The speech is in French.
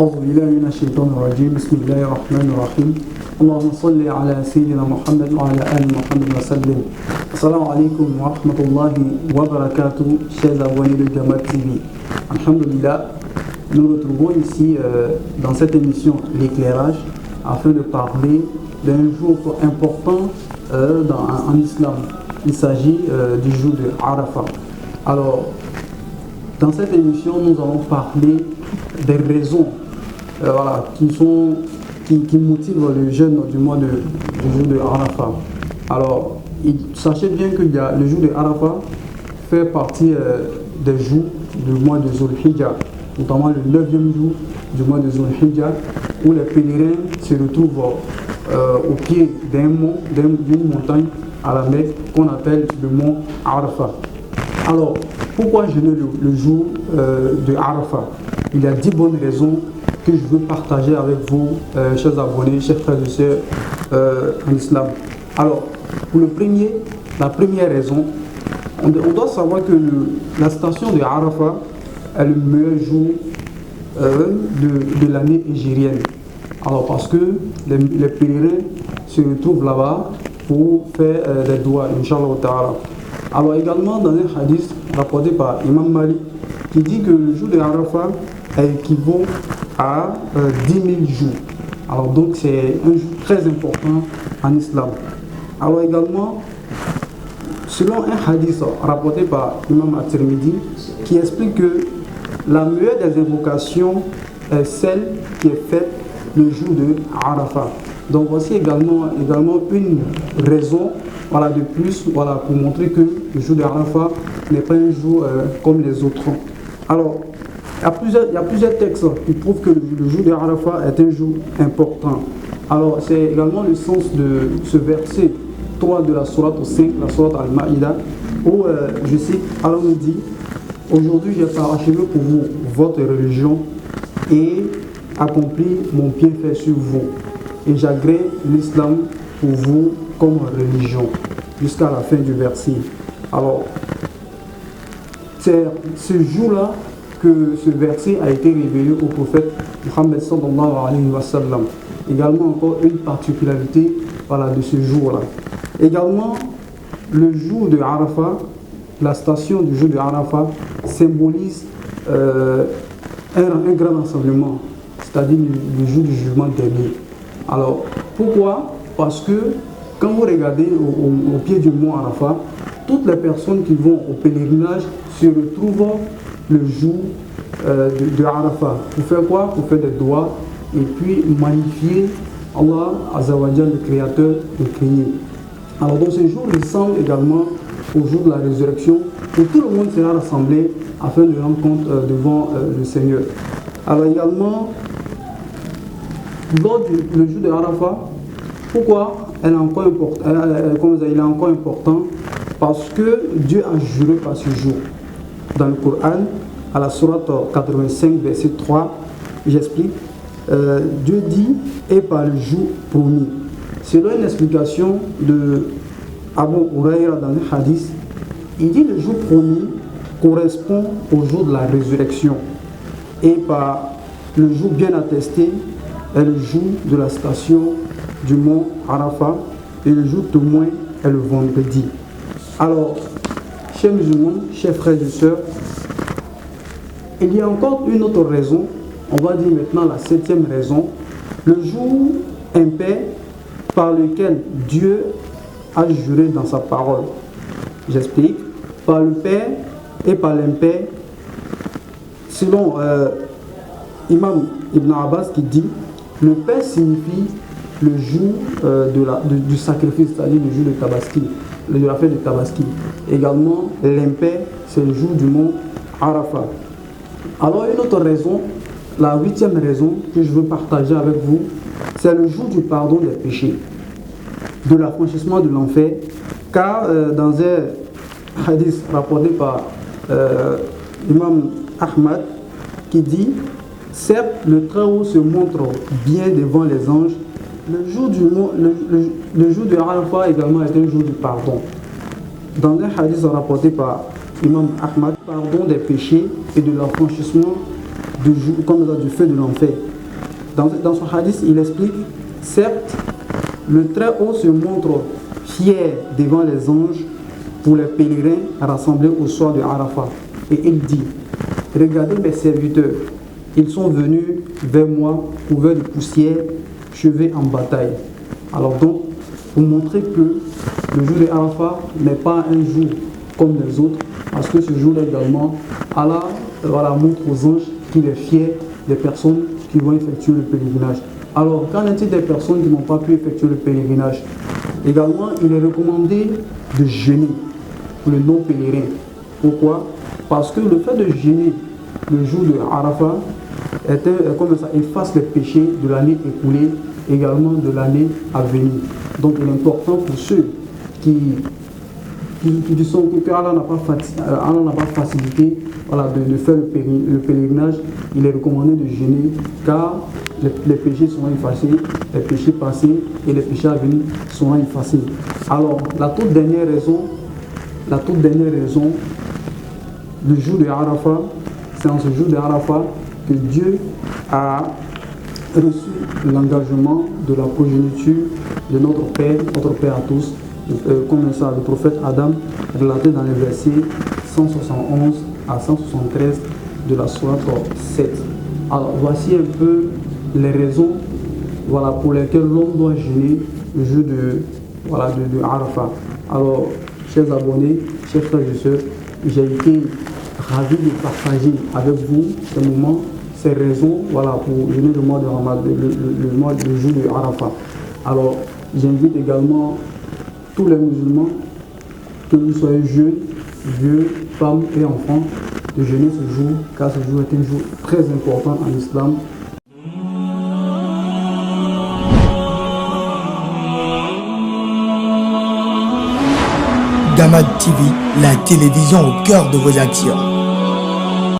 أعوذ بالله من الشيطان الرجيم بسم الله الرحمن الرحيم اللهم صل على سيدنا محمد وعلى آل محمد وسلم. Assalamu alaikum wa rahmatullahi wa barakatuh, chers abonnés de Jamal TV. Alhamdulillah, nous nous retrouvons ici dans cette émission L'éclairage afin de parler d'un jour important en islam. Il s'agit du jour de Arafat. Alors, dans cette émission, nous allons parler des raisons qui motivent le jeûne du jour de Arafat. Alors, sachez bien que le jour de Arafat fait partie des jours du mois de Zulhijjah, notamment le 9e jour du mois de Zulhijjah, où les pèlerins se retrouvent au pied d'une montagne à la Mecque qu'on appelle le mont Arafat. Alors, pourquoi jeûner le jour de Arafat? Il y a 10 bonnes raisons que je veux partager avec vous, chers abonnés, chers frères et sœurs en islam. Alors, pour la première raison, on doit savoir que la station de Arafat est le meilleur jour de l'année hégirienne. Alors, parce que les pèlerins se retrouvent là-bas pour faire des doigts, Inch'Allah Ta'ala. Alors, également dans un hadith rapporté par Imam Malik, qui dit que le jour de Arafat équivaut à 10 000 jours. Alors, donc, c'est un jour très important en islam. Alors également, selon un hadith rapporté par Imam At-Tirmidhi, qui explique que la meilleure des invocations est celle qui est faite le jour de Arafat. Donc voici également une raison de plus pour montrer que le jour de Arafat n'est pas un jour comme les autres. Alors, il y a plusieurs textes qui prouvent que le jour de Arafat est un jour important. Alors, c'est également le sens de ce verset 3 de la sourate 5, la sourate Al-Ma'ida, où je cite, Allah nous dit: aujourd'hui j'ai parachevé pour vous votre religion et accompli mon bienfait sur vous, et j'agrée l'islam pour vous comme religion, jusqu'à la fin du verset. Alors, c'est ce jour-là que ce verset a été révélé au prophète Muhammad sallallahu alayhi wa sallam. Également encore une particularité de ce jour-là. Également, le jour de Arafat, la station du jour de Arafat symbolise un grand rassemblement, c'est-à-dire le jour du jugement dernier. Alors, pourquoi? Parce que quand vous regardez au pied du mont Arafat, toutes les personnes qui vont au pèlerinage se retrouvent le jour de Arafat. Pour faire quoi? Pour faire des doigts et puis magnifier Allah Azzawajal, le créateur, le créé. Alors donc ce jour ressemble également au jour de la résurrection, où tout le monde sera rassemblé afin de rendre compte devant le Seigneur. Alors également, lors du jour de Arafat, pourquoi il est encore important? Parce que Dieu a juré par ce jour. Dans le Coran, à la sourate 85, verset 3, j'explique, Dieu dit: et par le jour promis. Selon une explication de Abu Huraira dans le hadith, il dit: le jour promis correspond au jour de la résurrection, et par le jour bien attesté est le jour de la station du mont Arafat, et le jour témoin est le vendredi. Alors, chers musulmans, chers frères et sœurs, il y a encore une autre raison, on va dire maintenant la 7e raison, le jour impair par lequel Dieu a juré dans sa parole. J'explique. Par le pair et par l'impair, selon Imam Ibn Abbas qui dit, le pair signifie le jour du sacrifice, c'est-à-dire le jour de Tabaski, de la fête de Tabaski. Également, l'impair, c'est le jour du mont Arafat. Alors, une autre raison, la 8e raison que je veux partager avec vous, c'est le jour du pardon des péchés, de l'affranchissement de l'enfer, car dans un hadith rapporté par Imam Ahmad qui dit: certes, le Très-Haut se montre bien devant les anges, le jour de Arafat également est un jour du pardon. Dans un hadith rapporté par Imam Ahmad, pardon des péchés et de l'affranchissement du feu de l'enfer. Dans son hadith, il explique, certes, le Très-Haut se montre fier devant les anges pour les pèlerins rassemblés au soir de Arafat. Et il dit, regardez mes serviteurs, ils sont venus vers moi couverts de poussière, cheveux en bataille. Alors donc, pour montrer que le jour de Arafat n'est pas un jour comme les autres, parce que ce jour également, Allah montre aux anges qu'il est fier des personnes qui vont effectuer le pèlerinage. Alors, qu'en est-il des personnes qui n'ont pas pu effectuer le pèlerinage? Également, il est recommandé de jeûner pour les non-pèlerins. Pourquoi? Parce que le fait de jeûner le jour de Arafat, comme ça, efface les péchés de l'année écoulée, également de l'année à venir. Donc, il est important pour ceux qui sont que Allah n'a pas facilité de faire le pèlerinage. Il est recommandé de jeûner car les péchés seront effacés, les péchés passés et les péchés à venir seront effacés. Alors, la toute dernière raison, le jour de Arafat, c'est en ce jour de Arafat que Dieu a reçu l'engagement de la progéniture de notre Père à tous, comme ça, le prophète Adam, relaté dans les versets 171 à 173 de la sourate 7. Alors, voici un peu les raisons pour lesquelles l'homme doit jeûner le jour de Arafat. Alors, chers abonnés, chers frères et sœurs, j'ai été ravi de partager avec vous ce moment, ces raisons pour jeûner le mois de Ramadan, le jour de Arafat. Alors, j'invite également tous les musulmans, que vous soyez jeunes, vieux, femmes et enfants, de jeûner ce jour, car ce jour est un jour très important en islam. Gamad TV, la télévision au cœur de vos actions.